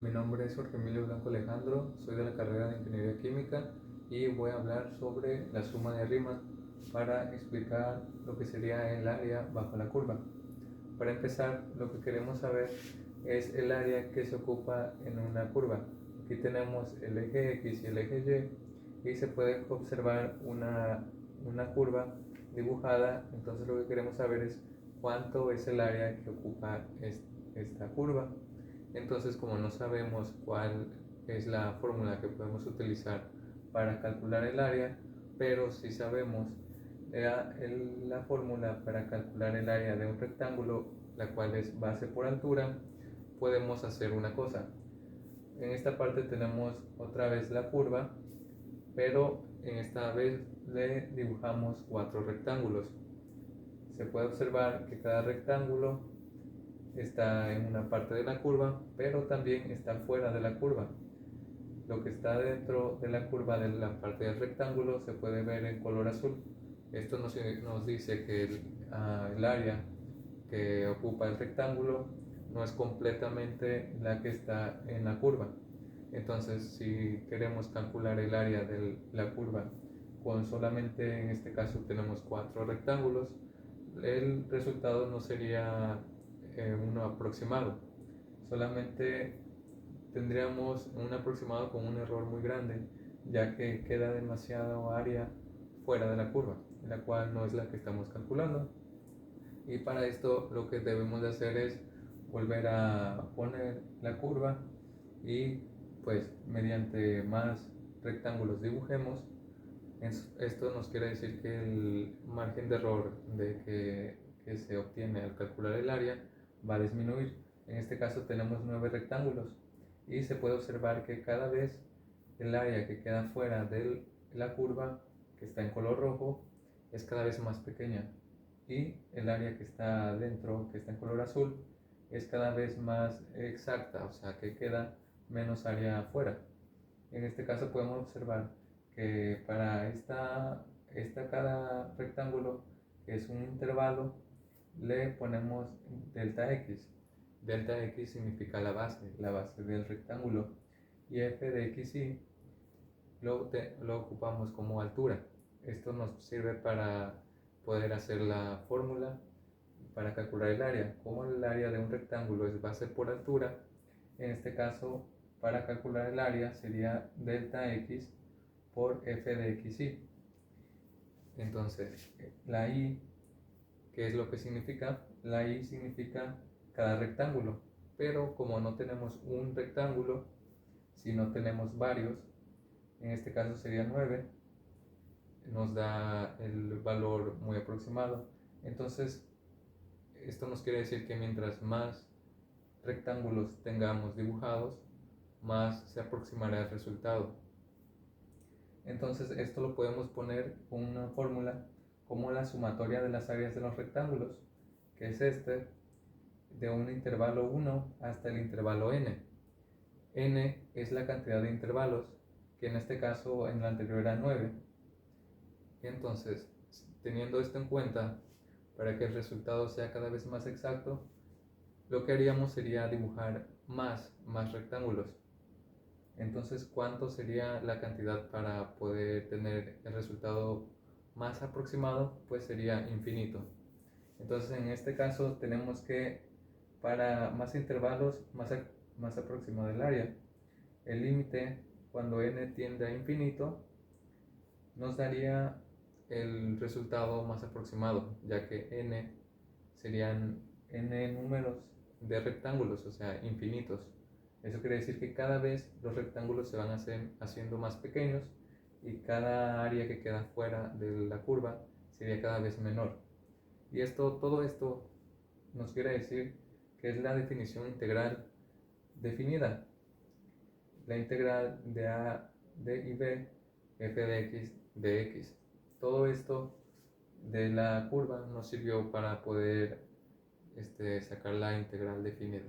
Mi nombre es Jorge Emilio Blanco Alejandro, soy de la carrera de Ingeniería Química y voy a hablar sobre la suma de Riemann para explicar lo que sería el área bajo la curva. Para empezar, lo que queremos saber es el área que se ocupa en una curva. Aquí tenemos el eje X y el eje Y se puede observar una curva dibujada. Entonces lo que queremos saber es cuánto es el área que ocupa esta curva. Entonces, como no sabemos cuál es la fórmula que podemos utilizar para calcular el área, pero sí sabemos la fórmula para calcular el área de un rectángulo, la cual es base por altura, podemos hacer una cosa. En esta parte tenemos otra vez la curva, pero en esta vez le dibujamos 4 rectángulos. Se puede observar que cada rectángulo está en una parte de la curva, pero también está fuera de la curva. Lo que está dentro de la curva de la parte del rectángulo se puede ver en color azul. Esto nos dice que el área que ocupa el rectángulo no es completamente la que está en la curva. Entonces, si queremos calcular el área de la curva con solamente, en este caso tenemos 4 rectángulos, el resultado no sería uno aproximado. Solamente tendríamos un aproximado con un error muy grande, ya que queda demasiado área fuera de la curva, la cual no es la que estamos calculando. Y para esto lo que debemos de hacer es volver a poner la curva y pues mediante más rectángulos dibujemos. Esto nos quiere decir que el margen de error que se obtiene al calcular el área va a disminuir. En este caso tenemos 9 rectángulos y se puede observar que cada vez el área que queda fuera de la curva, que está en color rojo, es cada vez más pequeña, y el área que está dentro, que está en color azul, es cada vez más exacta, o sea que queda menos área afuera. En este caso podemos observar que para cada rectángulo, que es un intervalo, le ponemos delta x. Delta x significa la base del rectángulo, y f de xy lo ocupamos como altura. Esto nos sirve para poder hacer la fórmula para calcular el área. Como el área de un rectángulo es base por altura, en este caso para calcular el área sería delta x por f de xy. Entonces, la y, ¿qué es lo que significa? La y significa cada rectángulo, pero como no tenemos un rectángulo, sino tenemos varios, en este caso sería 9, nos da el valor muy aproximado. Entonces, esto nos quiere decir que mientras más rectángulos tengamos dibujados, más se aproximará el resultado. Entonces esto lo podemos poner con una fórmula como la sumatoria de las áreas de los rectángulos, que es de un intervalo 1 hasta el intervalo n. N es la cantidad de intervalos, que en este caso en el anterior era 9. Entonces, teniendo esto en cuenta, para que el resultado sea cada vez más exacto, lo que haríamos sería dibujar más rectángulos. Entonces, ¿cuánto sería la cantidad para poder tener el resultado más aproximado? Pues sería infinito. Entonces, en este caso tenemos que, para más intervalos, más aproximado el área. El límite, cuando n tiende a infinito, nos daría el resultado más aproximado, ya que n serían n números de rectángulos, o sea, infinitos. Eso quiere decir que cada vez los rectángulos se van haciendo más pequeños, y cada área que queda fuera de la curva sería cada vez menor. Y todo esto nos quiere decir que es la definición integral definida. La integral de a de y b, f de x de x. Todo esto de la curva nos sirvió para poder sacar la integral definida.